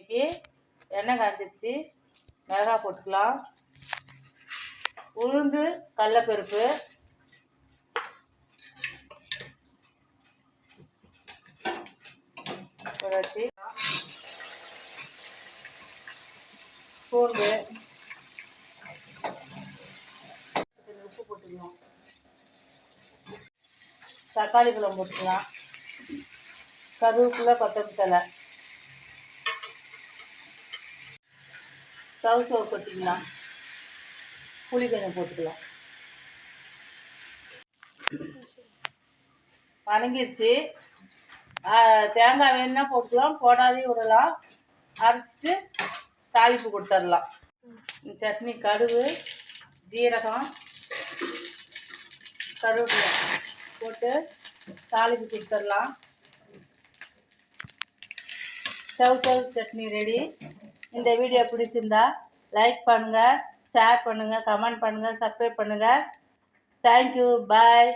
இன்னைக்கு எண்ணெய் காய்ச்சிருச்சு, மிளகாய் போட்டுக்கலாம். உளுந்து கடலைப்பருப்பு வச்சு, பூண்டு, உப்பு போட்டுக்கலாம். தக்காளி பழம் போட்டுக்கலாம். கருவேப்பிலை, கொத்தமல்லி தழை, சவுசவு கொட்டிக்கலாம். புளி கொஞ்சம் போட்டுக்கலாம். வணங்கிருச்சு. தேங்காய் வேணுன்னா போட்டுக்கலாம், போடாதே விடலாம். அரைச்சிட்டு தாளிப்பு கொடுத்துடலாம். சட்னி கடுகு, ஜீரகம், கருவேப்பிலை போட்டு தாளிப்பு கொடுத்துடலாம். சவுசவு சட்னி ரெடி. இந்த வீடியோ பிடிச்சிருந்தா லைக் பண்ணுங்கள், ஷேர் பண்ணுங்கள், கமெண்ட் பண்ணுங்கள், சப்ஸ்கிரைப் பண்ணுங்கள். தேங்க்யூ, பாய்.